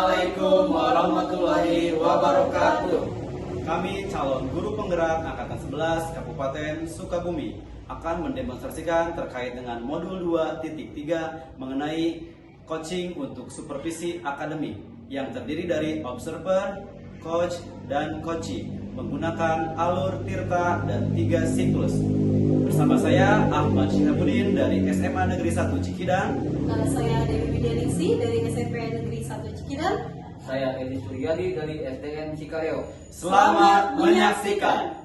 Assalamualaikum warahmatullahi wabarakatuh. Kami calon guru penggerak Angkatan 11 Kabupaten Sukabumi akan mendemonstrasikan terkait dengan modul 2.3 mengenai coaching untuk supervisi akademik yang terdiri dari observer, coach, dan coachee menggunakan alur Tirta dan 3 siklus. Bersama saya Ahmad Syihabuddin dari SMA Negeri 1 Cikidang. Saya Dewi Wideningsi dari SMP Negeri 1 Cikidang. Saya Edi Suryadi dari SDN Cikareo. Selamat menyaksikan.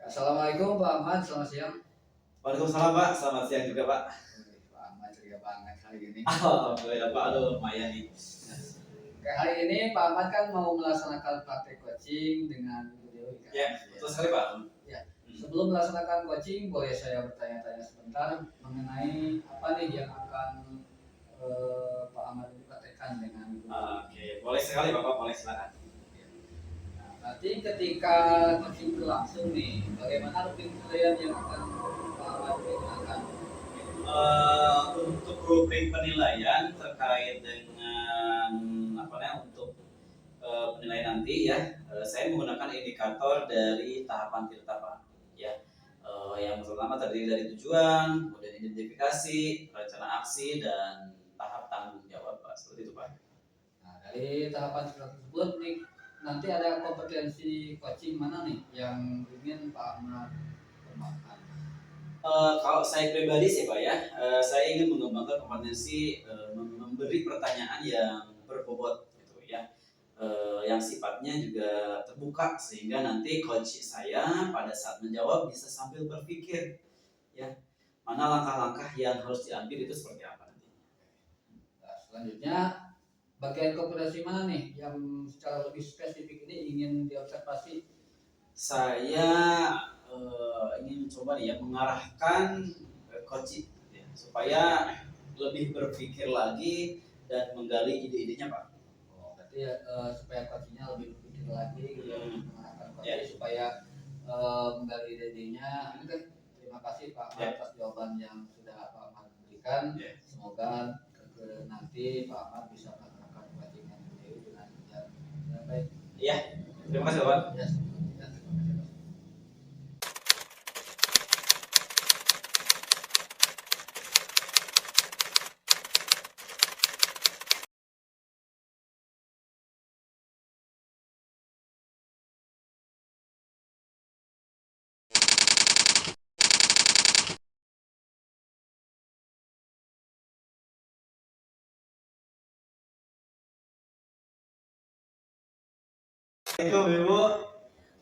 Assalamualaikum Pak Ahmad, selamat siang. Waalaikumsalam Pak, selamat siang juga Pak. Pak Ahmad ceria banget hari ini. Alhamdulillah Pak, aduh lumayan nih. Oke, hari ini Pak Ahmad kan mau melaksanakan praktek coaching dengan Ibu Dewi kan? Ya, betul sekali Pak. Ya. Sebelum melaksanakan coaching, boleh saya bertanya-tanya sebentar mengenai apa nih yang akan Pak Ahmad praktekkan dengan Ibu Dewi? Oke, boleh sekali Bapak, boleh silakan. Nanti ketika coaching berlangsung nih, bagaimana rutin penilaian yang akan Pak Ahmad gunakan? Untuk rubrik penilaian terkait dengan untuk penilaian nanti ya, saya menggunakan indikator dari tahapan Tirta Pak. Ya, yang pertama terdiri dari tujuan, kemudian identifikasi, rencana aksi, dan tahap tanggung jawab Pak. Seperti itu Pak. Nah, dari tahapan tersebut nih, nanti ada kompetensi coaching mana nih yang ingin Pak Ahmad kembangkan? Kalau saya pribadi sih Pak ya, saya ingin mengembangkan kompetensi memberi pertanyaan yang berbobot gitu ya, yang sifatnya juga terbuka sehingga nanti coach saya pada saat menjawab bisa sambil berpikir ya mana langkah-langkah yang harus diambil itu seperti apa nanti. Nah, selanjutnya bagian kompetensi mana nih yang secara lebih spesifik ini ingin diobservasi? Saya ingin mencoba nih ya mengarahkan coach ya, supaya lebih berpikir lagi dan menggali ide-idenya Pak. Oh, berarti ya, supaya coachingnya lebih berpikir lagi gitu, mengarahkan coaching Ya. supaya menggali ide-idenya. Ini kan terima kasih Pak Ahmad atas jawaban yang sudah Pak Ahmad berikan. Ya. Semoga nanti Pak Ahmad bisa melakukan coaching yang dengan yang baik. Iya, terima kasih Pak. Ya, terima kasih, Pak. Assalamualaikum Ibu.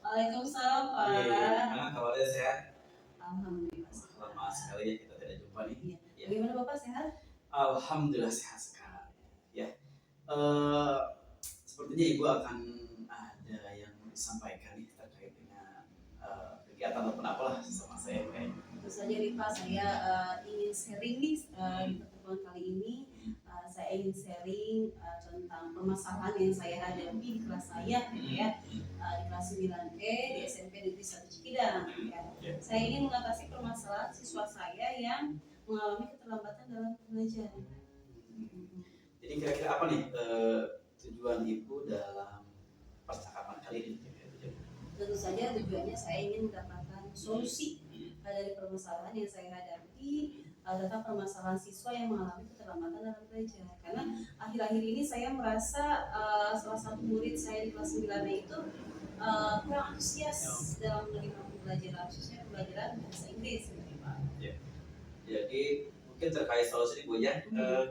Waalaikumsalam Pak. Gimana kabarnya sehat? Alhamdulillah. Lama sekali ya kita tidak jumpa nih. Iya. Ya. Bagaimana Bapak sehat? Alhamdulillah sehat sekali. Ya. Seperti tentunya Ibu akan ada yang disampaikan nih terkait dengan kegiatan ataupun apalah sama saya kayak. Tentu saja nih Pak, saya ingin sharing nih di pertemuan kali ini. Saya ingin sharing tentang permasalahan yang saya hadapi di kelas saya, gitu ya, di kelas 9E di SMP Negeri 1 Cikidang. Ya. Saya ingin mengatasi permasalahan siswa saya yang mengalami keterlambatan dalam belajar. Jadi kira-kira apa nih tujuan Ibu dalam percakapan kali ini? Tentu saja tujuannya saya ingin mendapatkan solusi dari permasalahan yang saya hadapi tentang permasalahan siswa yang mengalami keterlambatan dalam belajar. Karena akhir-akhir ini saya merasa salah satu murid saya di kelas 9 itu kurang antusias dalam menerima pembelajaran, khususnya pembelajaran bahasa Inggris. Jadi mungkin terkait solusi ini Bu ya,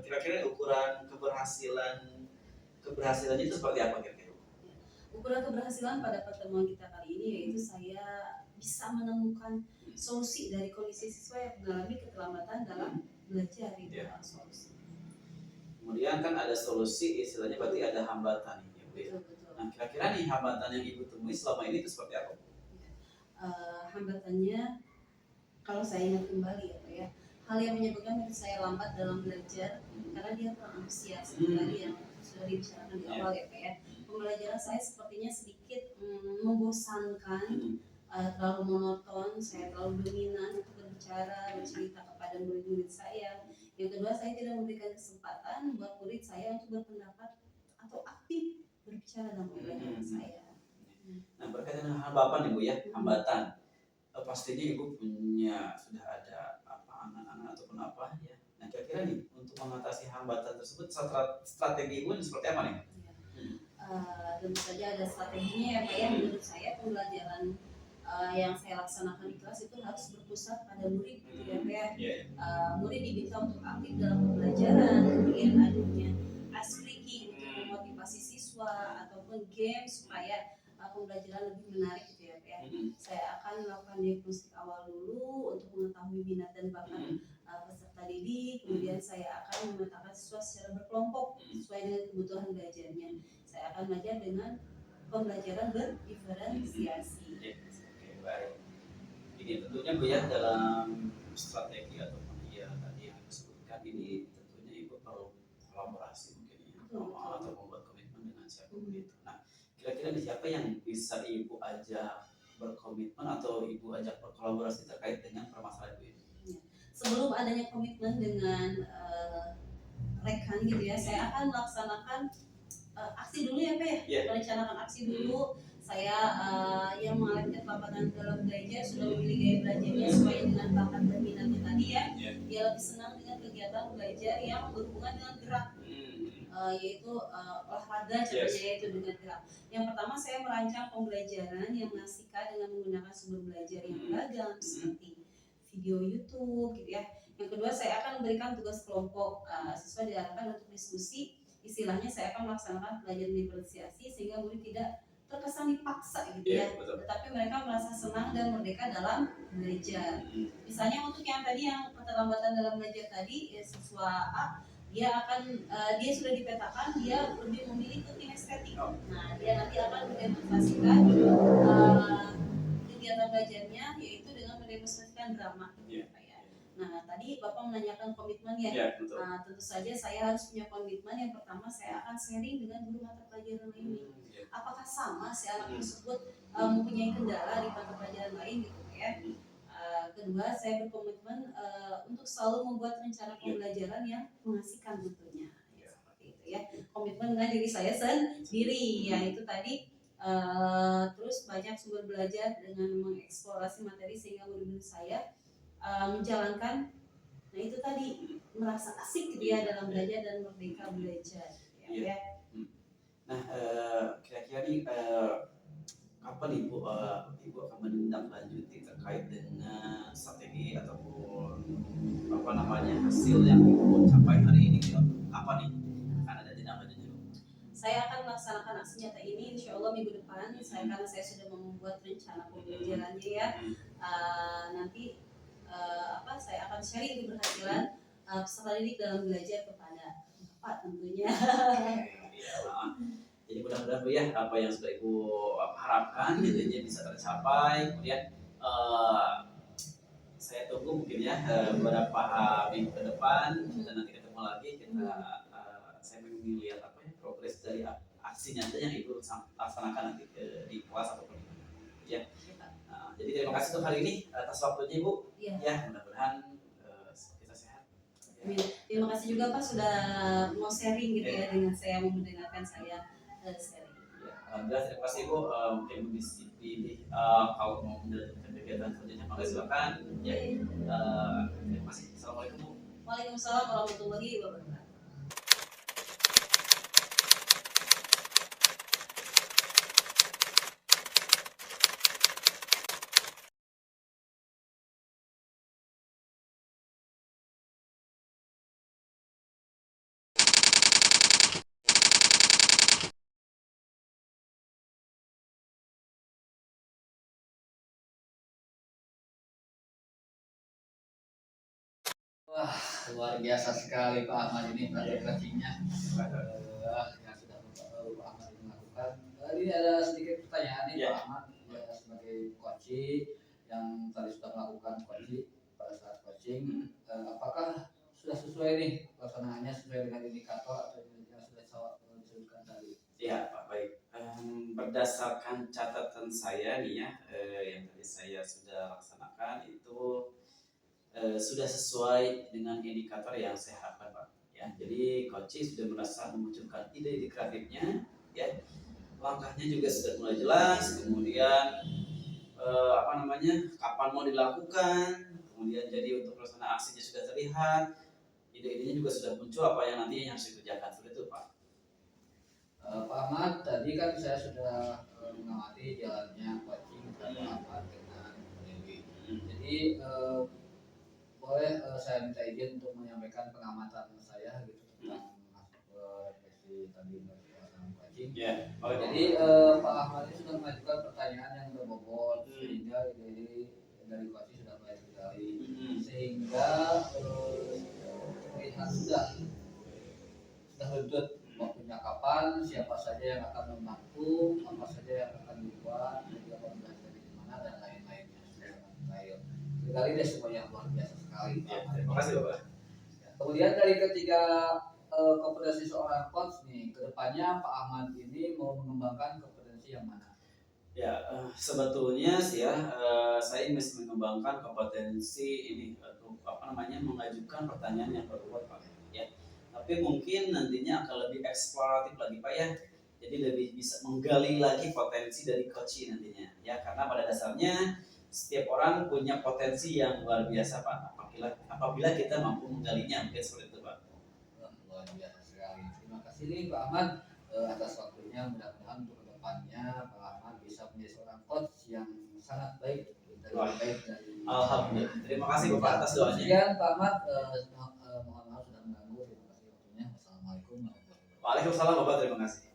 kira-kira ukuran keberhasilannya itu seperti apa kira-kira? Ukuran keberhasilan pada pertemuan kita kali ini yaitu saya bisa menemukan solusi dari kondisi siswa yang mengalami keterlambatan dalam belajar itu solusi. Kemudian kan ada solusi, istilahnya berarti ada hambatan ya Bu ya. Betul. Nah kira-kira nih hambatan yang Ibu temui selama ini itu seperti apa? Hambatannya kalau saya ingat kembali ya, hal yang menyebabkan murid saya lambat dalam belajar karena dia kurang antusias tadi yang sudah dibicarakan di awal ya. Pembelajaran saya sepertinya sedikit membosankan, terlalu monoton, saya terlalu dominan untuk berbicara, bercerita kepada murid-murid saya. Yang kedua, saya tidak memberikan kesempatan buat murid saya untuk berpendapat atau aktif berbicara dalam pembelajaran saya. Nah berkaitan dengan hambatan nih Bu ya, hambatan. Pastinya Ibu sudah ada anak-anak ataupun apa ya. Nah kira-kira nih untuk mengatasi hambatan tersebut strategi Ibu seperti apa nih? Tentu saja ada strateginya ya Pak ya. Menurut saya pembelajaran yang saya laksanakan di kelas itu harus berpusat pada murid gitu ya Pak ya. Murid diminta untuk aktif dalam pembelajaran, kemudian adanya ice breaking untuk memotivasi siswa ataupun game supaya pembelajaran lebih menarik gitu ya Pak ya. Saya akan melakukan diagnostik awal dulu untuk mengetahui minat dan bakat peserta didik, kemudian saya akan memetakan siswa secara berkelompok sesuai dengan kebutuhan belajarnya. Saya akan belajar dengan pembelajaran berdiferensiasi. Oke, baik. Ini tentunya Bu ya dalam strategi ataupun tadi yang disebutkan ini tentunya Ibu perlu kolaborasi mungkin ya, atau membuat komitmen dengan siapapun itu. Nah, kira-kira siapa yang bisa Ibu ajak berkomitmen atau Ibu ajak berkolaborasi terkait dengan permasalahan Ibu ini? Sebelum adanya komitmen dengan rekan gitu ya, saya akan melaksanakan aksi dulu ya Pak ya. Merencanakan aksi dulu. Saya yang mengalami keterlambatan dalam belajar sudah memilih gaya belajarnya sesuai dengan bakat dan minatnya tadi ya. Dia lebih senang dengan kegiatan belajar yang berhubungan dengan gerak, yaitu olahraga contohnya yaitu dengan gerak. Yang pertama saya merancang pembelajaran yang mengasihkan dengan menggunakan sumber belajar yang beragam seperti video YouTube gitu ya. Yang kedua saya akan memberikan tugas kelompok, siswa diarahkan untuk diskusi. Istilahnya saya akan melaksanakan pelajaran diferensiasi sehingga murid tidak terkesan dipaksa gitu ya, tetapi mereka merasa senang dan merdeka dalam belajar. Misalnya untuk yang tadi yang keterlambatan dalam belajar tadi, siswa A dia sudah dipetakan dia lebih memilih ke kinestetik. Nah dia nanti akan mendemonstrasikan kegiatan belajarnya yaitu dengan mendemonstrasikan drama. Nah, tadi Bapak menanyakan komitmen ya. Nah, tentu saja saya harus punya komitmen. Yang pertama, saya akan sharing dengan guru mata pelajaran lain. Apakah sama si anak tersebut mempunyai kendala di mata pelajaran lain gitu ya. Kedua, saya berkomitmen untuk selalu membuat rencana pembelajaran yang mengasihkan tentunya. Seperti itu ya. Komitmen dengan diri saya sendiri, yaitu tadi terus banyak sumber belajar dengan mengeksplorasi materi sehingga murid-murid saya menjalankan, nah itu tadi merasa asik dia dalam belajar dan merdeka belajar ya. Nah kira-kira nih kapan Ibu akan menindaklanjuti terkait dengan strategi ataupun hasil yang Ibu capai hari ini apa nih akan ada tindakan lanjut? Saya akan melaksanakan aksi nyata ini insya Allah minggu depan. Karena saya sudah membuat rencana pembelajarannya ya. Nanti saya akan sharing keberhasilan peserta didik dalam belajar kepada Bapak tentunya. Jadi mudah-mudahan Bu ya, apa yang sudah Ibu harapkan intinya bisa tercapai. Kemudian saya tunggu mungkin ya beberapa minggu ke depan kita nanti ketemu lagi, kita saya ingin lihat apa ya progres dari aksi nyata yang Ibu laksanakan nanti di kelas ataupun ya. Jadi terima kasih untuk hari ini atas waktunya Ibu. Iya. Ya, mudah-mudahan kita sehat. Amin. Terima kasih juga Pak sudah mau sharing gitu ya dengan saya, mau mendengarkan saya sharing. Ya, alhamdulillah terima kasih Bu. Mungkin di kalau mau melanjutkan kegiatan selanjutnya maka silakan. Ya, terima kasih. Assalamualaikum Bu. Waalaikumsalam warahmatullahi wabarakatuh. Wah, luar biasa sekali Pak Ahmad ini praktek coachingnya yang sudah Pak Ahmad ini lakukan. Ini ada sedikit pertanyaan nih Pak Ahmad ya, sebagai coach yang tadi sudah melakukan coaching pada saat coaching, apakah sudah sesuai nih pelaksanaannya sesuai dengan indikator atau yang sudah saya sebutkan tadi? Ya Pak, baik. Berdasarkan catatan saya nih ya, yang tadi saya sudah laksanakan itu sudah sesuai dengan indikator yang saya harapkan Pak. Ya, jadi coaching sudah merasa memunculkan ide-ide kreatifnya, ya. Langkahnya juga sudah mulai jelas, kemudian kapan mau dilakukan, kemudian jadi untuk pelaksanaan aksinya sudah terlihat, ide-idenya juga sudah muncul apa yang nantinya harus dikerjakan, seperti itu Pak. Pak Ahmad, tadi kan saya sudah mengamati jalannya coaching Pak Ahmad dengan Dewi. Jadi boleh saya minta izin untuk menyampaikan pengamatan saya gitu tentang refleksi tadi pelaksanaan coaching. Yeah. Jadi Pak Ahmad ini sudah mengajukan pertanyaan yang berbobot sehingga dari coaching sudah banyak sekali sehingga terlihat sudah lutut waktunya kapan, siapa saja yang akan membantu, apa saja yang akan dibuat, juga pembelajaran dari mana dan lain-lainnya sudah sangat detail. Sekali deh semuanya luar biasa sekali. Ya, terima kasih Bapak. Kemudian dari ketiga kompetensi seorang coach nih, kedepannya Pak Ahmad ini mau mengembangkan kompetensi yang mana? Ya, sebetulnya sih ya, saya ingin mengembangkan kompetensi ini untuk mengajukan pertanyaan yang berbobot Pak. Ya, tapi mungkin nantinya akan lebih eksploratif lagi Pak ya. Jadi lebih bisa menggali lagi potensi dari coaching nantinya. Ya, karena pada dasarnya setiap orang punya potensi yang luar biasa Pak. Apabila kita mampu menggalinya, mungkin seperti itu Pak. Luar biasa sekali. Terima kasih nih Pak Ahmad atas waktunya. Mudah-mudahan untuk kedepannya Pak Ahmad bisa menjadi seorang coach yang sangat baik dari Alhamdulillah. Terima kasih Bapak atas doanya. Sekian Pak Ahmad, mohon maaf sudah mengganggu. Terima kasih waktunya. Wassalamualaikum warahmatullahi wabarakatuh. Waalaikumsalam Bapak, terima kasih.